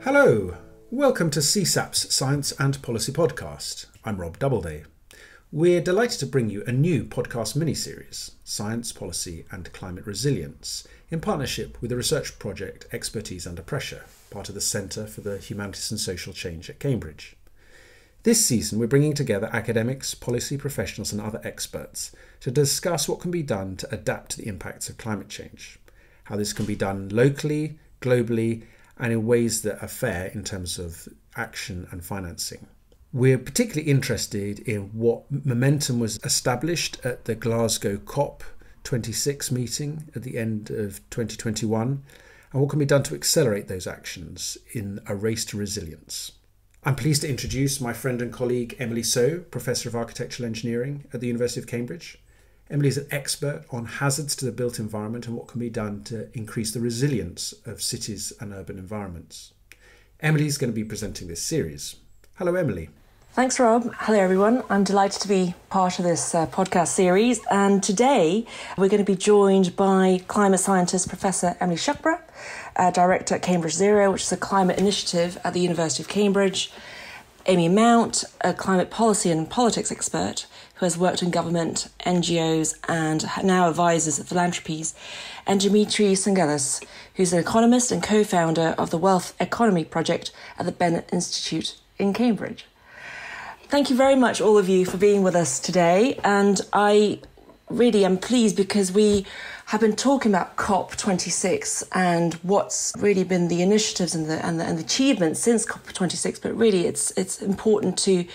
Hello, welcome to CSaP's Science and Policy Podcast. I'm Rob Doubleday. We're delighted to bring you a new podcast mini-series, Science, Policy and Climate Resilience, in partnership with the research project Expertise Under Pressure, part of the Centre for the Humanities and Social Change at Cambridge. This season we're bringing together academics, policy professionals and other experts to discuss what can be done to adapt to the impacts of climate change, how this can be done locally, globally and in ways that are fair in terms of action and financing. We're particularly interested in what momentum was established at the Glasgow COP26 meeting at the end of 2021 and what can be done to accelerate those actions in a race to resilience. I'm pleased to introduce my friend and colleague Emily Shuckburgh, Professor of Architectural Engineering at the University of Cambridge. Emily is an expert on hazards to the built environment and what can be done to increase the resilience of cities and urban environments. Emily is going to be presenting this series. Hello, Emily. Thanks, Rob. Hello, everyone. I'm delighted to be part of this podcast series. And today we're going to be joined by climate scientist Professor Emily Shuckburgh, Director at Cambridge Zero, which is a climate initiative at the University of Cambridge. Amy Mount, a climate policy and politics expert who has worked in government, NGOs and now advises at philanthropies. And Dimitri Zenghelis, who's an economist and co-founder of the Wealth Economy project at the Bennett Institute in Cambridge. Thank you very much, all of you, for being with us today. And I really am pleased because we have been talking about COP26 and what's really been the initiatives and the achievements since COP26. But really, it's important to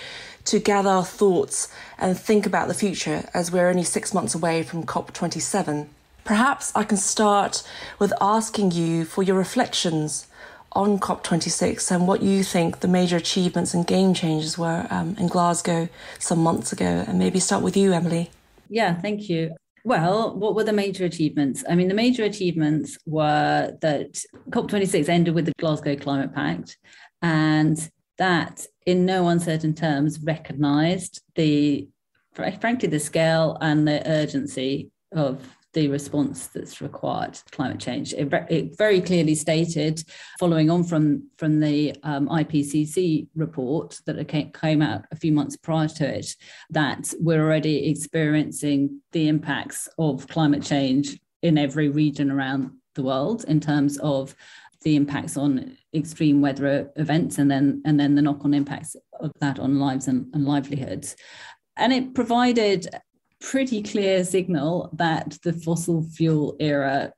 gather our thoughts and think about the future as we're only 6 months away from COP27. Perhaps I can start with asking you for your reflections on COP26 and what you think the major achievements and game changers were in Glasgow some months ago. And maybe start with you, Emily. Yeah, thank you. Well, what were the major achievements? I mean, the major achievements were that COP26 ended with the Glasgow Climate Pact, and that, in no uncertain terms, recognised frankly, the scale and the urgency of the response that's required to climate change. It very clearly stated, following on from the IPCC report that came out a few months prior to it, that we're already experiencing the impacts of climate change in every region around the world in terms of the impacts on extreme weather events and then the knock-on impacts of that on lives and livelihoods. And it provided pretty clear signal that the fossil fuel era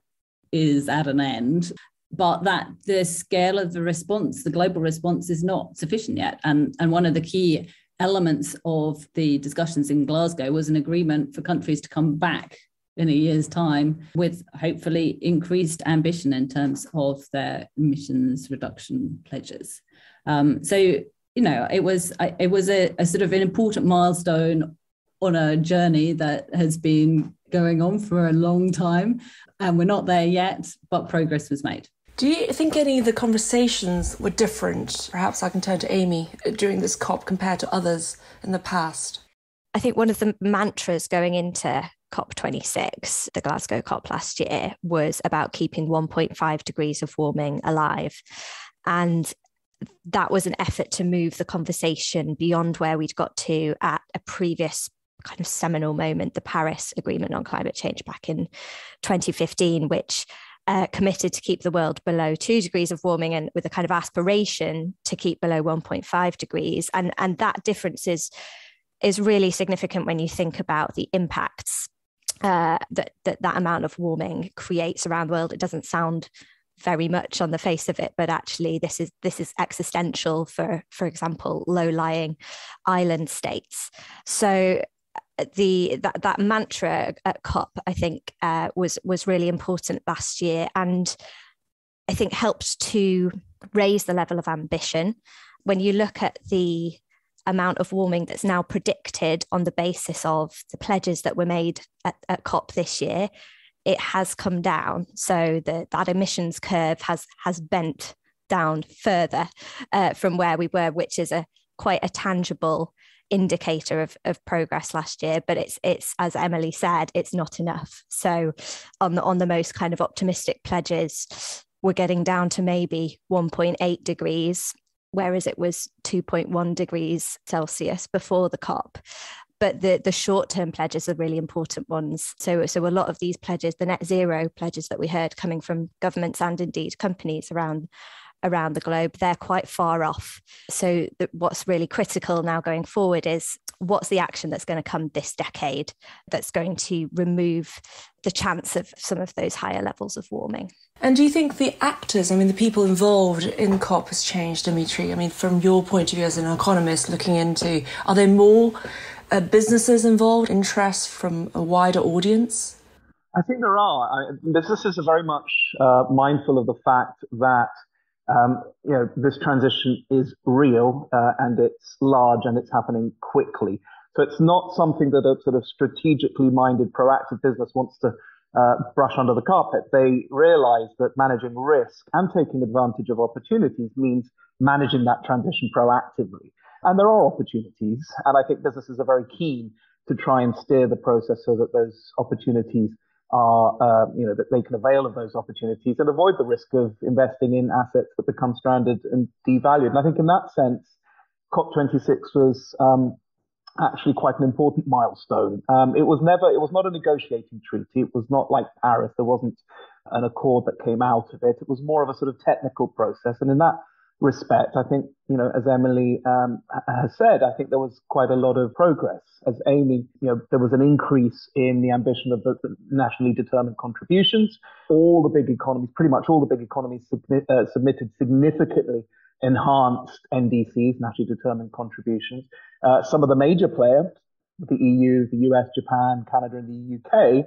is at an end, but that the scale of the response, the global response, is not sufficient yet. And one of the key elements of the discussions in Glasgow was an agreement for countries to come back in a year's time with hopefully increased ambition in terms of their emissions reduction pledges. It was a sort of an important milestone on a journey that has been going on for a long time, and we're not there yet, but progress was made. Do you think any of the conversations were different? Perhaps I can turn to Amy during this COP compared to others in the past. I think one of the mantras going into COP26, the Glasgow COP last year, was about keeping 1.5 degrees of warming alive. And that was an effort to move the conversation beyond where we'd got to at a previous kind of seminal moment, the Paris Agreement on Climate Change back in 2015, which committed to keep the world below 2 degrees of warming and with a kind of aspiration to keep below 1.5 degrees. And that difference is really significant when you think about the impacts that amount of warming creates around the world. It doesn't sound very much on the face of it, but actually this is existential for example, low-lying island states. So that mantra at COP, I think, was really important last year, and I think helped to raise the level of ambition. When you look at the amount of warming that's now predicted on the basis of the pledges that were made at COP this year, it has come down. So that emissions curve has bent down further from where we were, which is quite a tangible indicator of progress last year. But it's as Emily said, it's not enough. So on the most kind of optimistic pledges, we're getting down to maybe 1.8 degrees, whereas it was 2.1 degrees Celsius before the COP. But the short-term pledges are really important ones. So a lot of these pledges, the net zero pledges that we heard coming from governments and indeed companies around the globe, they're quite far off. So what's really critical now going forward is what's the action that's going to come this decade that's going to remove the chance of some of those higher levels of warming. And do you think the actors, the people involved in COP has changed, Dimitri? From your point of view as an economist looking into, are there more businesses involved, interest from a wider audience? I think there are. Businesses are very much mindful of the fact that this transition is real and it's large and it's happening quickly. So it's not something that a sort of strategically minded, proactive business wants to brush under the carpet. They realize that managing risk and taking advantage of opportunities means managing that transition proactively. And there are opportunities, and I think businesses are very keen to try and steer the process so that those opportunities are, that they can avail of those opportunities and avoid the risk of investing in assets that become stranded and devalued. And I think in that sense, COP26 was actually quite an important milestone. It was not a negotiating treaty. It was not like Paris. There wasn't an accord that came out of it. It was more of a sort of technical process. And in that respect, I think, as Emily has said, I think there was quite a lot of progress. As Amy, there was an increase in the ambition of the nationally determined contributions. All the big economies, pretty much all the big economies submitted significantly enhanced NDCs, nationally determined contributions. Some of the major players, the EU, the US, Japan, Canada, and the UK,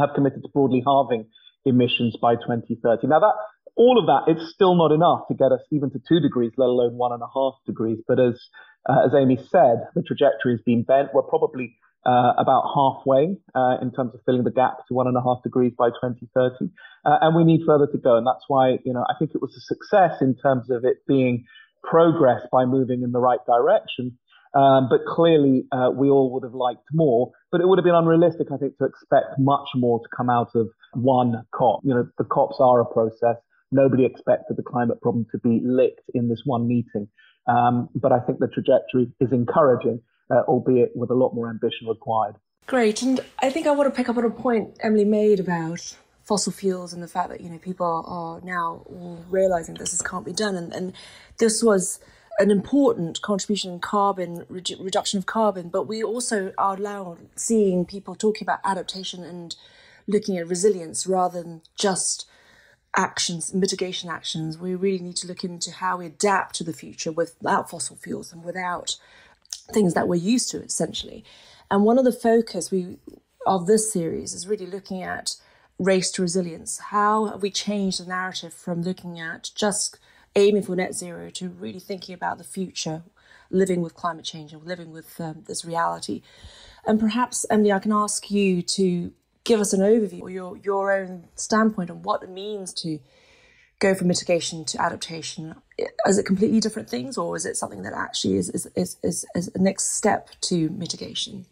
have committed to broadly halving emissions by 2030. Now, all of that, it's still not enough to get us even to 2 degrees, let alone 1.5 degrees. But as Amy said, the trajectory has been bent. We're probably about halfway in terms of filling the gap to 1.5 degrees by 2030. And we need further to go. And that's why, I think it was a success in terms of it being progress by moving in the right direction. But clearly, we all would have liked more. But it would have been unrealistic, I think, to expect much more to come out of one COP. The COPs are a process. Nobody expected the climate problem to be licked in this one meeting. But I think the trajectory is encouraging, albeit with a lot more ambition required. Great. And I think I want to pick up on a point Emily made about fossil fuels and the fact that, people are now all realising this can't be done. And this was an important contribution in carbon, reduction of carbon. But we also are now seeing people talking about adaptation and looking at resilience rather than just actions, mitigation actions. We really need to look into how we adapt to the future without fossil fuels and without things that we're used to, essentially. And one of the focus of this series is really looking at race to resilience. How have we changed the narrative from looking at just aiming for net zero to really thinking about the future, living with climate change and living with this reality? And perhaps, Emily, I can ask you to give us an overview or your own standpoint on what it means to go from mitigation to adaptation. Is it completely different things, or is it something that actually is a next step to mitigation?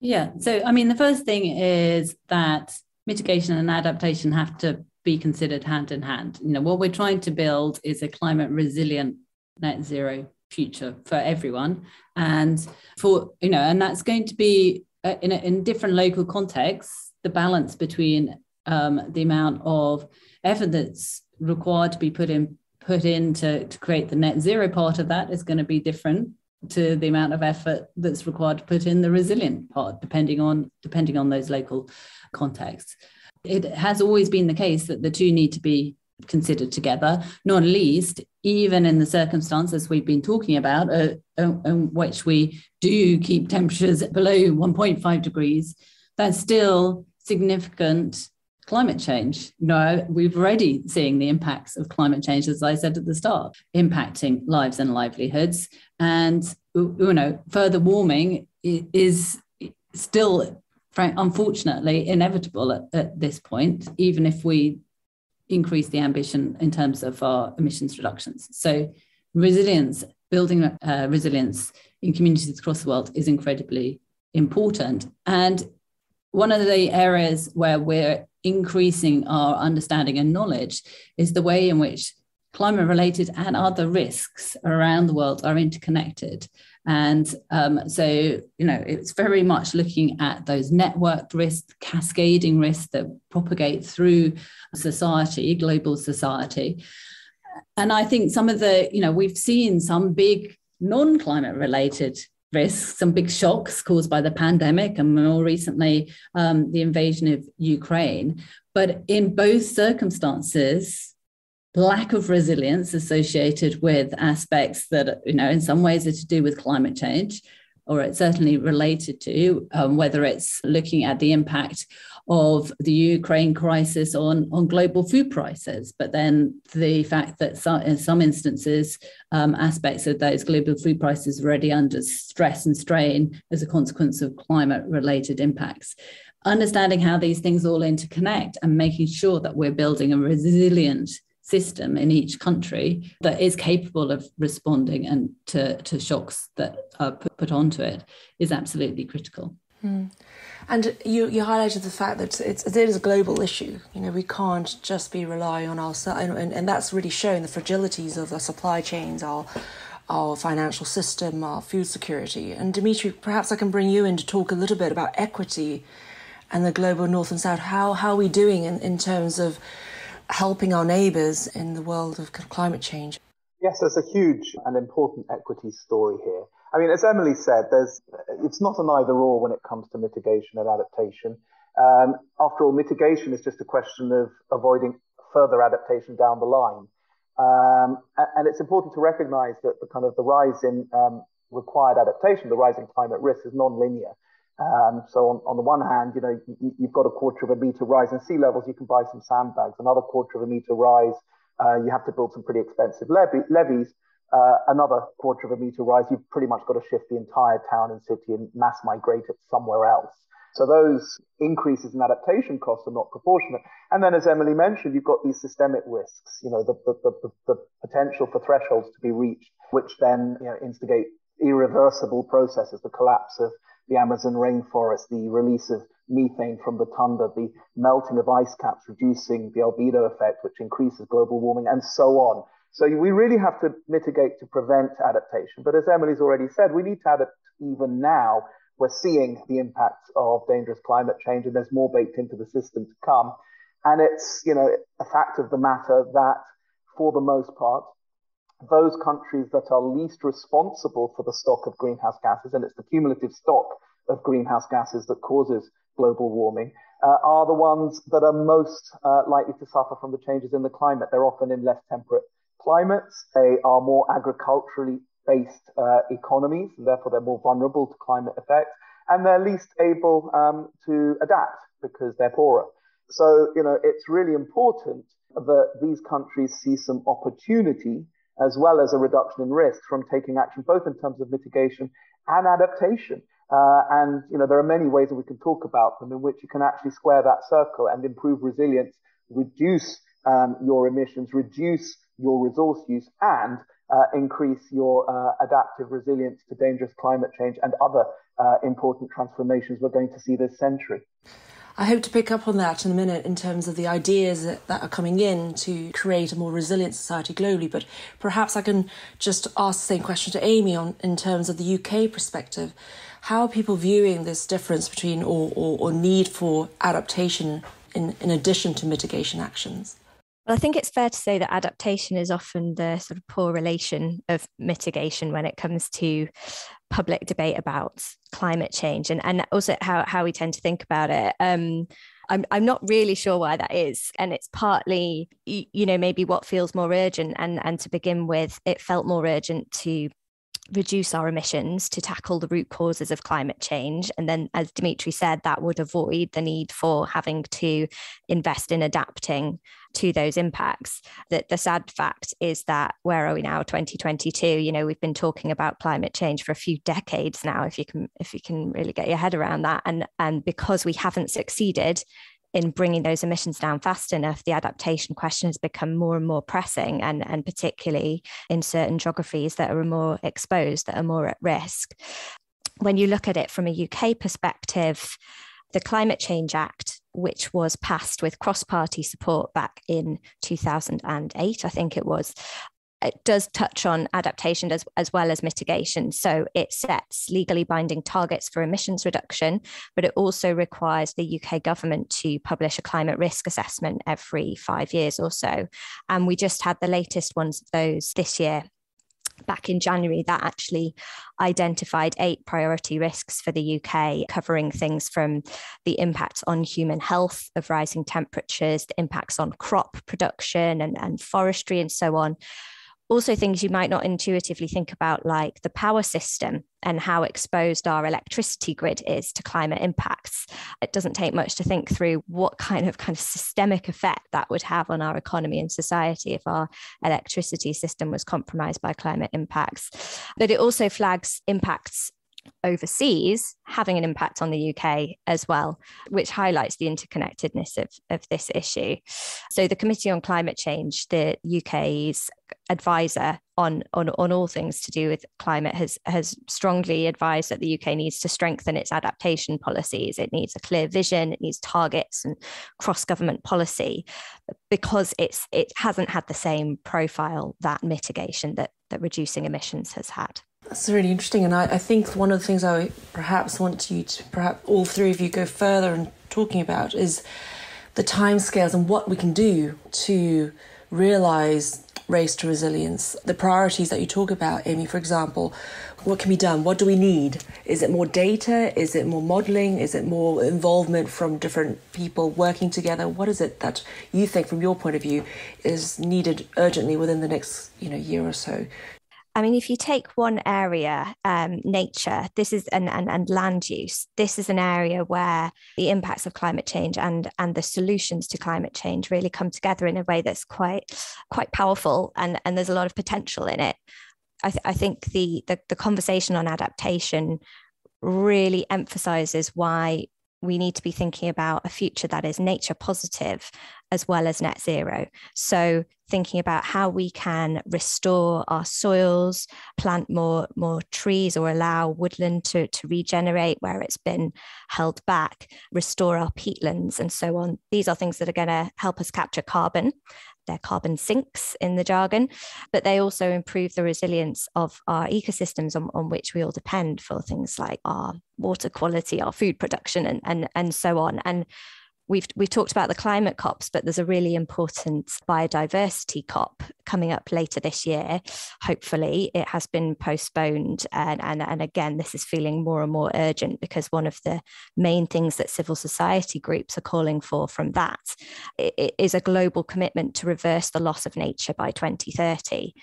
Yeah. So, the first thing is that mitigation and adaptation have to be considered hand in hand. What we're trying to build is a climate resilient net zero future for everyone. And and that's going to be in different local contexts. The balance between the amount of effort that's required to be put in to create the net zero part of that is going to be different to the amount of effort that's required to put in the resilient part, depending on those local contexts. It has always been the case that the two need to be considered together, not least even in the circumstances we've been talking about, in which we do keep temperatures below 1.5 degrees. That's still significant climate change. We've already seeing the impacts of climate change, as I said at the start, impacting lives and livelihoods. And, further warming is still, unfortunately, inevitable at this point, even if we increase the ambition in terms of our emissions reductions. So resilience, building resilience in communities across the world is incredibly important. And one of the areas where we're increasing our understanding and knowledge is the way in which climate-related and other risks around the world are interconnected. And so, it's very much looking at those networked risks, cascading risks that propagate through society, global society. And I think some of the, we've seen some big non-climate related risks, some big shocks caused by the pandemic and more recently the invasion of Ukraine. But in both circumstances, lack of resilience associated with aspects that, in some ways are to do with climate change, or it's certainly related to, whether it's looking at the impact of the Ukraine crisis on global food prices, but then the fact that in some instances, aspects of those global food prices are already under stress and strain as a consequence of climate-related impacts. Understanding how these things all interconnect and making sure that we're building a resilient system in each country that is capable of responding and to shocks that are put onto it is absolutely critical. And you highlighted the fact that it is a global issue. We can't just be relying on ourselves, and that's really showing the fragilities of the supply chains, our financial system, our food security. And Dimitri, perhaps I can bring you in to talk a little bit about equity and the global north and south. How are we doing in terms of helping our neighbours in the world of climate change? Yes, there's a huge and important equity story here. I mean, as Emily said, it's not an either-or when it comes to mitigation and adaptation. After all, mitigation is just a question of avoiding further adaptation down the line. And it's important to recognise that the rise in required adaptation, the rise in climate risk, is non-linear. So on the one hand, you've got a quarter of a metre rise in sea levels, you can buy some sandbags. Another quarter of a metre rise, you have to build some pretty expensive levees. Another quarter of a metre rise, you've pretty much got to shift the entire town and city and mass migrate it somewhere else. So those increases in adaptation costs are not proportionate. And then, as Emily mentioned, you've got these systemic risks, the potential for thresholds to be reached, which then instigate irreversible processes, the collapse of the Amazon rainforest, the release of methane from the tundra, the melting of ice caps, reducing the albedo effect, which increases global warming, and so on. So we really have to mitigate to prevent adaptation. But as Emily's already said, we need to adapt even now. We're seeing the impacts of dangerous climate change, and there's more baked into the system to come. And it's, a fact of the matter that, for the most part, those countries that are least responsible for the stock of greenhouse gases, and it's the cumulative stock of greenhouse gases that causes global warming, are the ones that are most likely to suffer from the changes in the climate. They're often in less temperate climates. They are more agriculturally based economies, and therefore they're more vulnerable to climate effects, and they're least able to adapt because they're poorer. So, it's really important that these countries see some opportunity as well as a reduction in risk from taking action, both in terms of mitigation and adaptation. And there are many ways that we can talk about them in which you can actually square that circle and improve resilience, reduce your emissions, reduce your resource use, and increase your adaptive resilience to dangerous climate change and other important transformations we're going to see this century. I hope to pick up on that in a minute in terms of the ideas that are coming in to create a more resilient society globally. But perhaps I can just ask the same question to Amy in terms of the UK perspective. How are people viewing this difference between or need for adaptation in addition to mitigation actions? Well, I think it's fair to say that adaptation is often the sort of poor relation of mitigation when it comes to public debate about climate change and also how we tend to think about it. I'm not really sure why that is. And it's partly, maybe what feels more urgent. And to begin with, it felt more urgent to reduce our emissions, to tackle the root causes of climate change. And then, as Dimitri said, that would avoid the need for having to invest in adapting to those impacts. The sad fact is that, where are we now, 2022? We've been talking about climate change for a few decades now, if you can really get your head around that. And because we haven't succeeded in bringing those emissions down fast enough, the adaptation question has become more and more pressing, and particularly in certain geographies that are more exposed, that are more at risk. When you look at it from a UK perspective, the Climate Change Act, which was passed with cross-party support back in 2008, I think it was, it does touch on adaptation as well as mitigation. So it sets legally binding targets for emissions reduction, but it also requires the UK government to publish a climate risk assessment every 5 years or so. And we just had the latest ones of those this year. Back in January, that actually identified 8 priority risks for the UK, covering things from the impacts on human health of rising temperatures, the impacts on crop production and forestry and so on. Also things you might not intuitively think about, like the power system and how exposed our electricity grid is to climate impacts. It doesn't take much to think through what kind of systemic effect that would have on our economy and society if our electricity system was compromised by climate impacts. But it also flags impacts overseas having an impact on the UK as well, which highlights the interconnectedness of this issue. So the Committee on Climate Change, the UK's advisor on all things to do with climate, has strongly advised that the UK needs to strengthen its adaptation policies. It needs a clear vision, it needs targets and cross-government policy, because it hasn't had the same profile that mitigation, that reducing emissions has had. That's really interesting. And I think one of the things I perhaps want you to, perhaps all three of you, go further in talking about is the timescales and what we can do to realise race to resilience. The priorities that you talk about, Amy, for example, what can be done? What do we need? Is it more data? Is it more modelling? Is it more involvement from different people working together? What is it that you think, from your point of view, is needed urgently within the next year or so? I mean, if you take one area, nature, this is and land use, this is an area where the impacts of climate change and the solutions to climate change really come together in a way that's quite powerful, and there's a lot of potential in it. I think the conversation on adaptation really emphasizes why we need to be thinking about a future that is nature positive as well as net zero. So thinking about how we can restore our soils, plant more trees, or allow woodland to regenerate where it's been held back, restore our peatlands and so on. These are things that are going to help us capture carbon. They're carbon sinks in the jargon, but they also improve the resilience of our ecosystems on which we all depend for things like our water quality, our food production, and so on. And we've talked about the climate COPs, but there's a really important biodiversity COP coming up later this year. Hopefully, it has been postponed. And again, this is feeling more and more urgent, because one of the main things that civil society groups are calling for from that is a global commitment to reverse the loss of nature by 2030.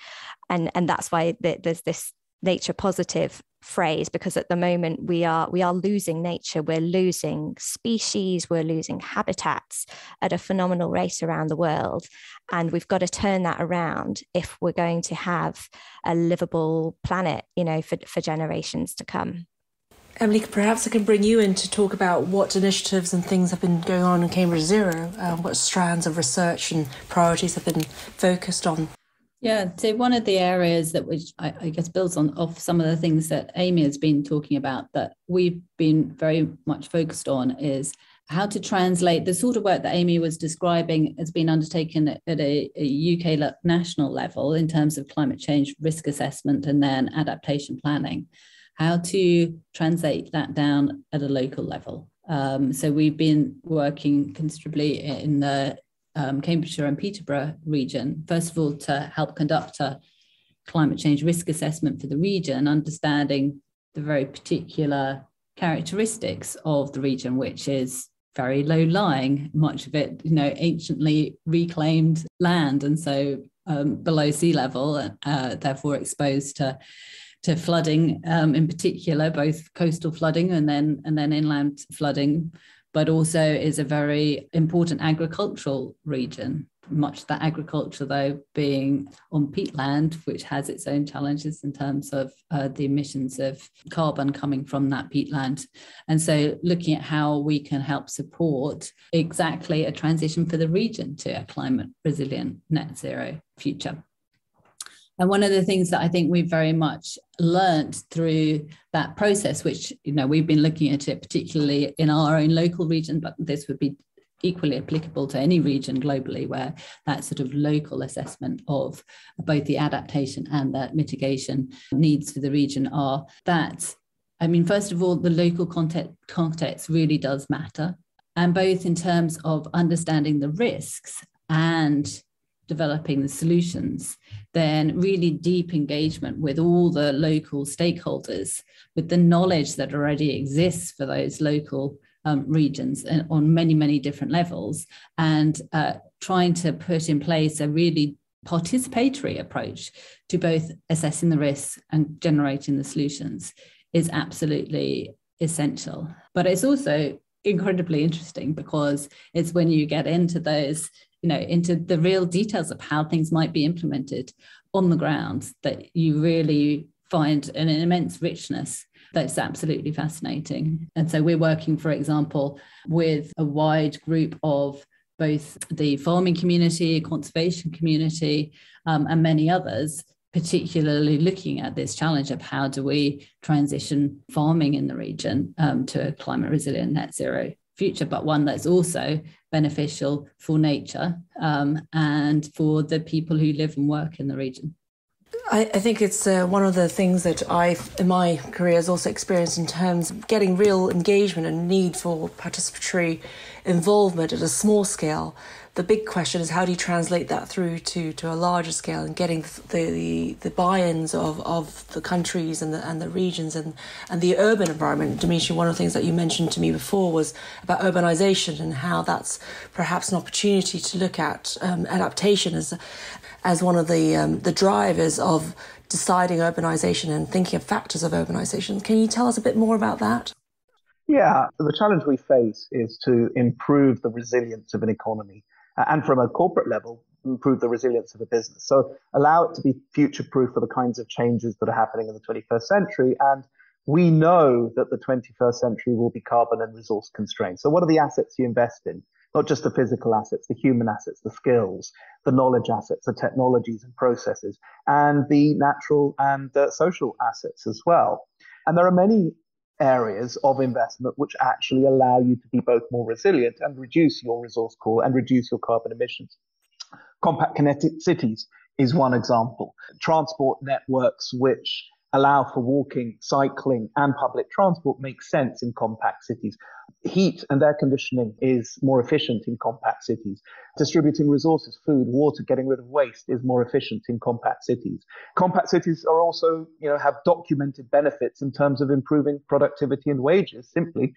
And that's why there's this nature positive phrase, because at the moment we are losing nature, we're losing species, we're losing habitats at a phenomenal rate around the world, and we've got to turn that around if we're going to have a livable planet, for generations to come. Emily, perhaps I can bring you in to talk about what initiatives and things have been going on in Cambridge Zero, what strands of research and priorities have been focused on. Yeah, so one of the areas that which I guess builds off some of the things that Amy has been talking about, that we've been very much focused on, is how to translate the sort of work that Amy was describing has been undertaken at a UK national level in terms of climate change risk assessment and then adaptation planning, how to translate that down at a local level. So we've been working considerably in the Cambridgeshire and Peterborough region, first of all, to help conduct a climate change risk assessment for the region, understanding the very particular characteristics of the region, which is very low lying, much of it, anciently reclaimed land, and so below sea level, therefore exposed to flooding, in particular, both coastal flooding and then inland flooding, but also is a very important agricultural region. Much of that agriculture, though, being on peatland, which has its own challenges in terms of the emissions of carbon coming from that peatland. And so looking at how we can help support exactly a transition for the region to a climate resilient net zero future. And one of the things that I think we've very much learnt through that process, which, we've been looking at it particularly in our own local region, but this would be equally applicable to any region globally, where that sort of local assessment of both the adaptation and the mitigation needs for the region are that, first of all, the local context really does matter. And both in terms of understanding the risks and developing the solutions, then really deep engagement with all the local stakeholders, with the knowledge that already exists for those local regions and on many, many different levels, and trying to put in place a really participatory approach to both assessing the risks and generating the solutions is absolutely essential. But it's also incredibly interesting, because it's when you get into those, into the real details of how things might be implemented on the ground, that you really find an immense richness that's absolutely fascinating. And so we're working, for example, with a wide group of both the farming community, conservation community, and many others, particularly looking at this challenge of how do we transition farming in the region to a climate resilient net zero future, but one that's also beneficial for nature and for the people who live and work in the region. I think it's one of the things that I've, in my career, has also experienced in terms of getting real engagement and need for participatory involvement at a small scale. The big question is, how do you translate that through to a larger scale, and getting the buy-ins of the countries and the regions and the urban environment. Dimitri, one of the things that you mentioned to me before was about urbanization, and how that's perhaps an opportunity to look at adaptation as one of the drivers of deciding urbanization and thinking of factors of urbanization. Can you tell us a bit more about that? Yeah, the challenge we face is to improve the resilience of an economy, and from a corporate level, improve the resilience of a business. So allow it to be future-proof for the kinds of changes that are happening in the 21st century. And we know that the 21st century will be carbon and resource constrained. So what are the assets you invest in? Not just the physical assets, the human assets, the skills, the knowledge assets, the technologies and processes, and the natural and social assets as well. And there are many areas of investment which actually allow you to be both more resilient and reduce your resource core and reduce your carbon emissions. Compact connected cities is one example. Transport networks which allow for walking, cycling, and public transport make sense in compact cities. Heat and air conditioning is more efficient in compact cities. Distributing resources, food, water, getting rid of waste is more efficient in compact cities. Compact cities are also, have documented benefits in terms of improving productivity and wages, simply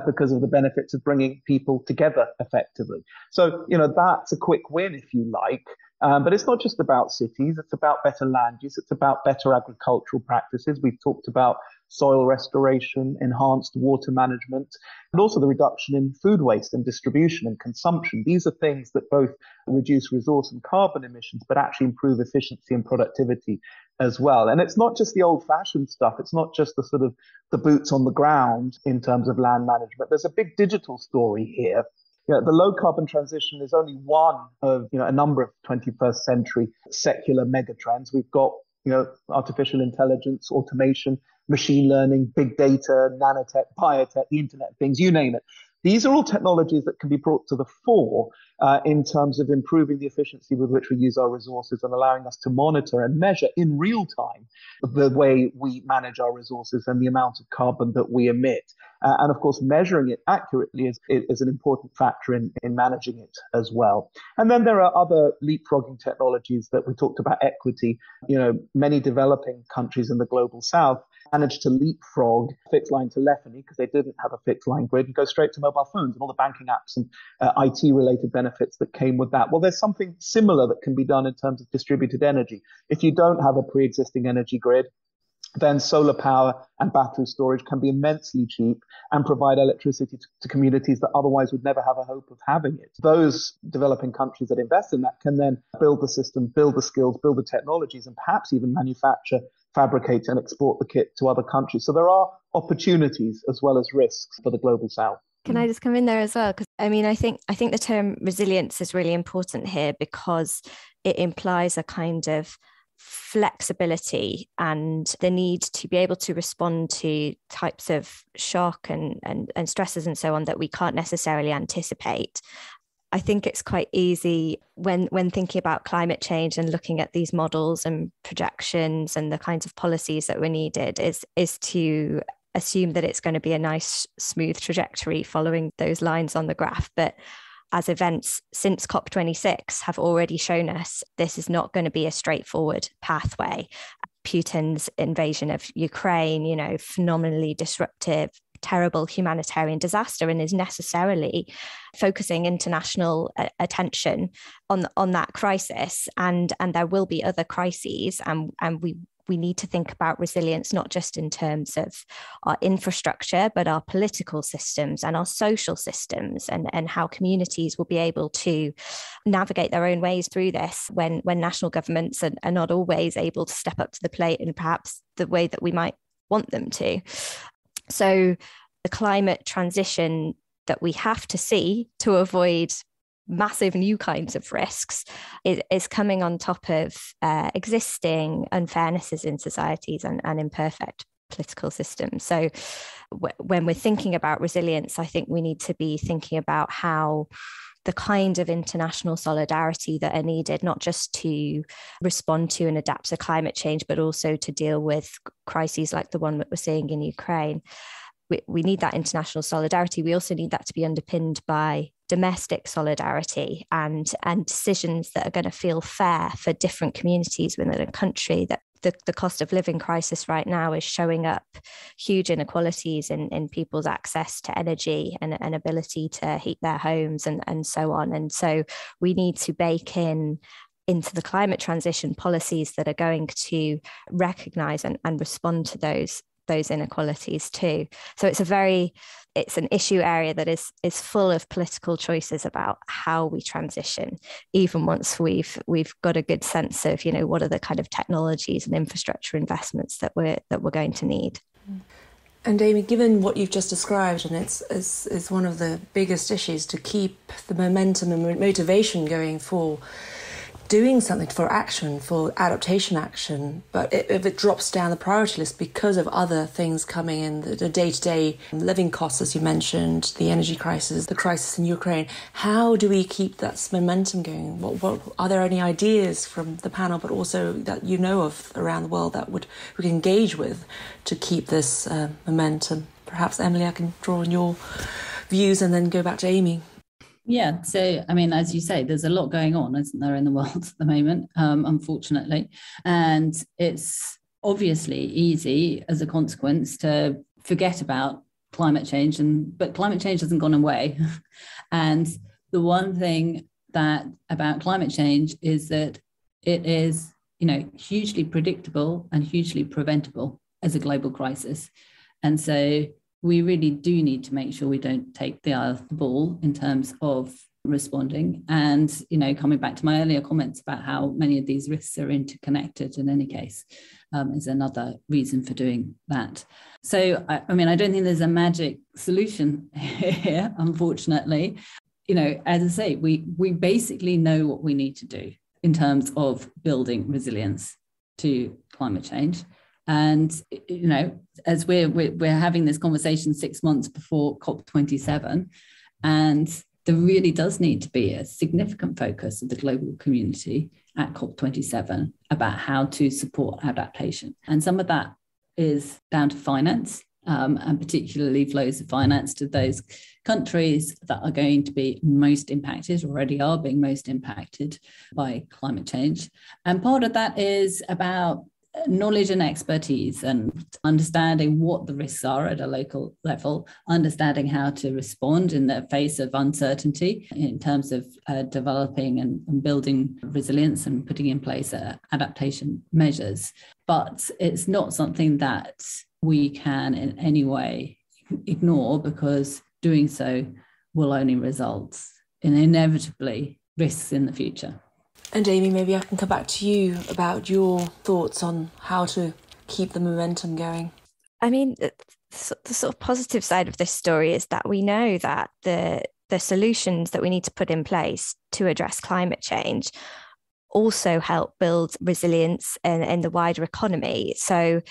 because of the benefits of bringing people together effectively. So, that's a quick win, if you like. But it's not just about cities. It's about better land use. It's about better agricultural practices. We've talked about soil restoration, enhanced water management, and also the reduction in food waste and distribution and consumption. These are things that both reduce resource and carbon emissions, but actually improve efficiency and productivity as well. And it's not just the old-fashioned stuff. It's not just the sort of the boots on the ground in terms of land management. There's a big digital story here. The low carbon transition is only one of a number of 21st century secular megatrends. We've got artificial intelligence, automation, machine learning, big data, nanotech, biotech, the Internet of Things, you name it. These are all technologies that can be brought to the fore in terms of improving the efficiency with which we use our resources and allowing us to monitor and measure in real time the way we manage our resources and the amount of carbon that we emit. And of course, measuring it accurately is an important factor in managing it as well. And then there are other leapfrogging technologies that we talked about, equity. Many developing countries in the global south managed to leapfrog fixed line telephony because they didn't have a fixed line grid and go straight to mobile phones and all the banking apps and IT related benefits that came with that. Well, there's something similar that can be done in terms of distributed energy. If you don't have a pre-existing energy grid, then solar power and battery storage can be immensely cheap and provide electricity to communities that otherwise would never have a hope of having it. Those developing countries that invest in that can then build the system, build the skills, build the technologies, and perhaps even manufacture, fabricate, and export the kit to other countries. So there are opportunities as well as risks for the global south. Can I just come in there as well? Because I think the term resilience is really important here because it implies a kind of flexibility and the need to be able to respond to types of shock and stresses and so on that we can't necessarily anticipate. I think it's quite easy when thinking about climate change and looking at these models and projections and the kinds of policies that were needed is to assume that it's going to be a nice, smooth trajectory following those lines on the graph. But as events since COP26 have already shown us, this is not going to be a straightforward pathway. Putin's invasion of Ukraine, phenomenally disruptive, terrible humanitarian disaster, and is necessarily focusing international attention on that crisis. And there will be other crises, and we need to think about resilience, not just in terms of our infrastructure, but our political systems and our social systems, and how communities will be able to navigate their own ways through this when national governments are not always able to step up to the plate in perhaps the way that we might want them to. So the climate transition that we have to see to avoid massive new kinds of risks is coming on top of existing unfairnesses in societies and imperfect political systems. So when we're thinking about resilience, I think we need to be thinking about how the kind of international solidarity that are needed, not just to respond to and adapt to climate change, but also to deal with crises like the one that we're seeing in Ukraine. We need that international solidarity. We also need that to be underpinned by domestic solidarity and decisions that are going to feel fair for different communities within a country. That the cost of living crisis right now is showing up huge inequalities in people's access to energy and ability to heat their homes and so on. And so we need to bake into the climate transition policies that are going to recognise and respond to those inequalities too. So it's an issue area that is full of political choices about how we transition, even once we've got a good sense of what are the kind of technologies and infrastructure investments that we're going to need. And Amy, given what you've just described, and it's one of the biggest issues to keep the momentum and motivation going for doing something, for action, for adaptation action, but if it drops down the priority list because of other things coming in, the day-to-day living costs, as you mentioned, the energy crisis, the crisis in Ukraine, how do we keep that momentum going? What are there any ideas from the panel, but also that you know of around the world that we can engage with to keep this momentum? Perhaps, Emily, I can draw on your views and then go back to Amy. Yeah, so I mean, as you say, there's a lot going on, isn't there, in the world at the moment, unfortunately. And it's obviously easy as a consequence to forget about climate change, but climate change hasn't gone away. And the one thing about climate change is that it is, hugely predictable and hugely preventable as a global crisis. And so we really do need to make sure we don't take the eye off the ball in terms of responding. And, coming back to my earlier comments about how many of these risks are interconnected in any case, is another reason for doing that. So, I don't think there's a magic solution here, unfortunately. As I say, we basically know what we need to do in terms of building resilience to climate change. And, as we're having this conversation 6 months before COP27, and there really does need to be a significant focus of the global community at COP27 about how to support adaptation. And some of that is down to finance, and particularly flows of finance to those countries that are going to be most impacted, already are being most impacted by climate change. And part of that is about knowledge and expertise and understanding what the risks are at a local level, understanding how to respond in the face of uncertainty in terms of developing and building resilience and putting in place adaptation measures. But it's not something that we can in any way ignore, because doing so will only result in inevitably risks in the future. And Amy, maybe I can come back to you about your thoughts on how to keep the momentum going. I mean, the sort of positive side of this story is that we know that the solutions that we need to put in place to address climate change also help build resilience in the wider economy. So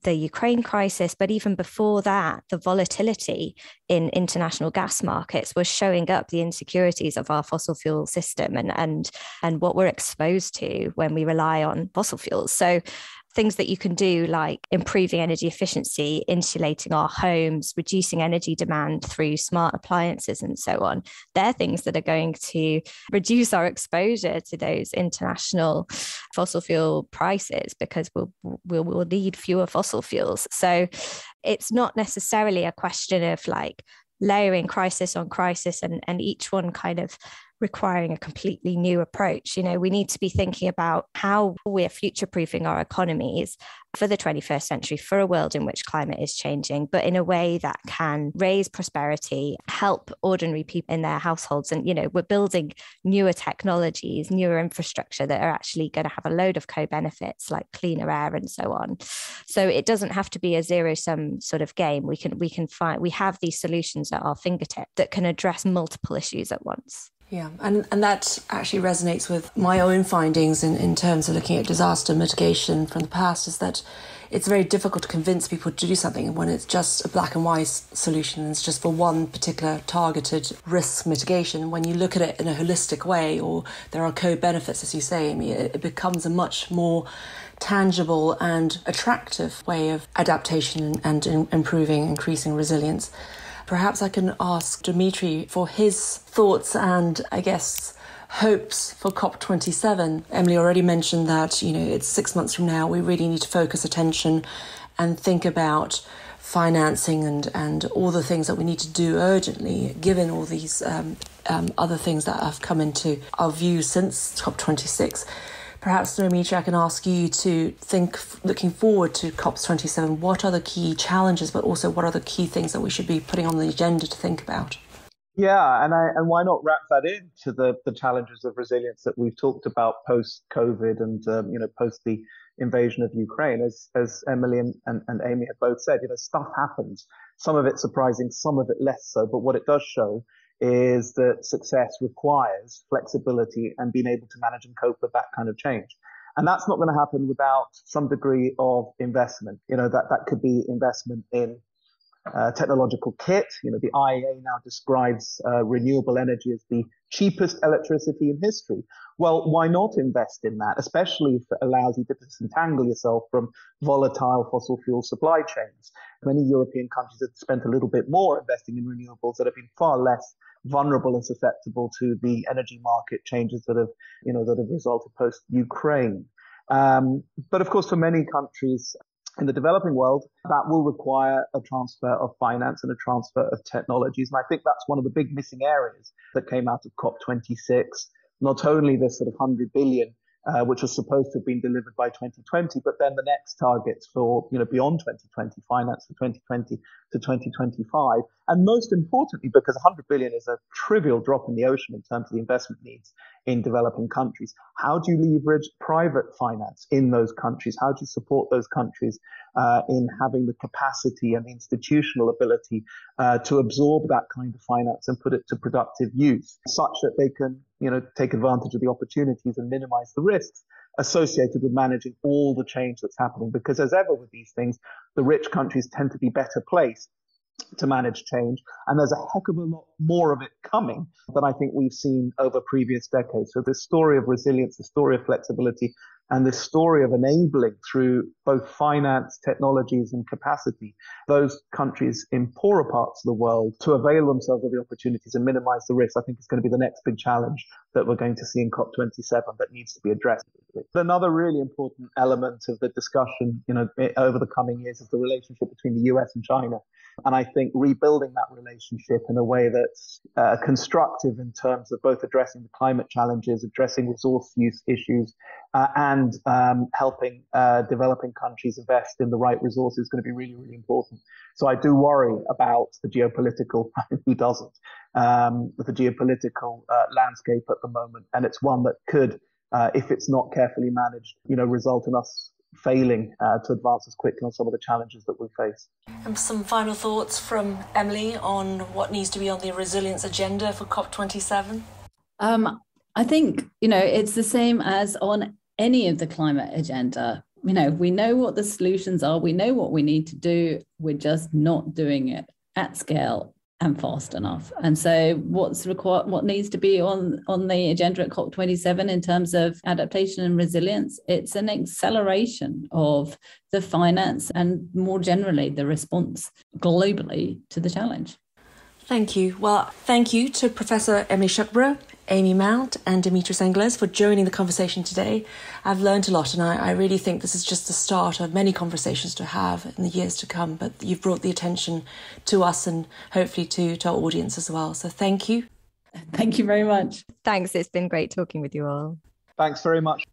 the Ukraine crisis, but even before that, the volatility in international gas markets was showing up the insecurities of our fossil fuel system and what we're exposed to when we rely on fossil fuels. So things that you can do, like improving energy efficiency, insulating our homes, reducing energy demand through smart appliances and so on, they're things that are going to reduce our exposure to those international fossil fuel prices, because we'll need fewer fossil fuels. So it's not necessarily a question of like layering crisis on crisis and each one kind of requiring a completely new approach. You know, we need to be thinking about how we're future-proofing our economies for the 21st century, for a world in which climate is changing, but in a way that can raise prosperity, help ordinary people in their households. And, you know, we're building newer technologies, newer infrastructure that are actually going to have a load of co-benefits like cleaner air and so on. So it doesn't have to be a zero-sum sort of game. We have these solutions at our fingertips that can address multiple issues at once. Yeah, and that actually resonates with my own findings in terms of looking at disaster mitigation from the past, is that it's very difficult to convince people to do something when it's just a black and white solution. It's just for one particular targeted risk mitigation. When you look at it in a holistic way, or there are co-benefits, as you say, Amy, it becomes a much more tangible and attractive way of adaptation and increasing resilience. Perhaps I can ask Dimitri for his thoughts and, I guess, hopes for COP27. Emily already mentioned that, you know, it's 6 months from now. We really need to focus attention and think about financing and all the things that we need to do urgently, given all these other things that have come into our view since COP26. Perhaps, Dimitri, I can ask you to think, looking forward to COP27, what are the key challenges, but also what are the key things that we should be putting on the agenda to think about? Yeah, and why not wrap that into the challenges of resilience that we've talked about post-COVID and post the invasion of Ukraine. As Emily and Amy have both said, stuff happens. Some of it surprising, some of it less so. But what it does show is that success requires flexibility and being able to manage and cope with that kind of change. And that's not going to happen without some degree of investment. That could be investment in technological kit. The IEA now describes renewable energy as the cheapest electricity in history. Well, why not invest in that, especially if it allows you to disentangle yourself from volatile fossil fuel supply chains? Many European countries have spent a little bit more investing in renewables that have been far less vulnerable and susceptible to the energy market changes that have resulted post-Ukraine. But of course, for many countries in the developing world, that will require a transfer of finance and a transfer of technologies. And I think that's one of the big missing areas that came out of COP26. Not only the sort of 100 billion, which was supposed to have been delivered by 2020, but then the next targets for, beyond 2020, finance for 2020 to 2025. And most importantly, because 100 billion is a trivial drop in the ocean in terms of the investment needs in developing countries, how do you leverage private finance in those countries? How do you support those countries in having the capacity and the institutional ability to absorb that kind of finance and put it to productive use, such that they can, take advantage of the opportunities and minimize the risks associated with managing all the change that's happening? Because as ever with these things, the rich countries tend to be better placed to manage change. And there's a heck of a lot more of it coming than I think we've seen over previous decades. So this story of resilience, the story of flexibility, and this story of enabling through both finance, technologies, and capacity, those countries in poorer parts of the world to avail themselves of the opportunities and minimize the risks, I think is going to be the next big challenge that we're going to see in COP27 that needs to be addressed. Another really important element of the discussion, over the coming years is the relationship between the US and China. And I think rebuilding that relationship in a way that's constructive in terms of both addressing the climate challenges, addressing resource use issues, and helping developing countries invest in the right resources is going to be really, really important. So I do worry about the geopolitical, who doesn't, with the geopolitical landscape at the moment. And it's one that could, if it's not carefully managed, result in us failing to advance as quickly on some of the challenges that we face. And some final thoughts from Emily on what needs to be on the resilience agenda for COP27? I think, it's the same as on any of the climate agenda. We know what the solutions are. We know what we need to do. We're just not doing it at scale and fast enough. And so what's required, what needs to be on the agenda at COP27 in terms of adaptation and resilience, it's an acceleration of the finance and more generally the response globally to the challenge. Thank you. Well, thank you to Professor Emily Shuckburgh, Amy Mount and Dimitri Zenghelis for joining the conversation today. I've learned a lot, and I really think this is just the start of many conversations to have in the years to come, but you've brought the attention to us and hopefully to our audience as well. So thank you. Thank you very much. Thanks. It's been great talking with you all. Thanks very much.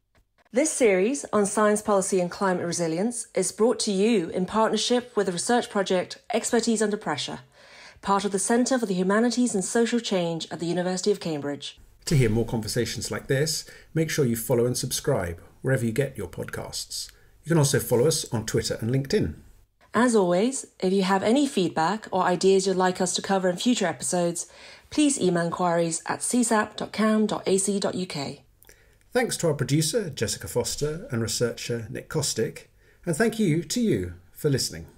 This series on science policy and climate resilience is brought to you in partnership with the research project Expertise Under Pressure, part of the Centre for the Humanities and Social Change at the University of Cambridge. To hear more conversations like this, make sure you follow and subscribe wherever you get your podcasts. You can also follow us on Twitter and LinkedIn. As always, if you have any feedback or ideas you'd like us to cover in future episodes, please email inquiries at csap.cam.ac.uk. Thanks to our producer, Jessica Foster, and researcher, Nick Kostick. And thank you to you for listening.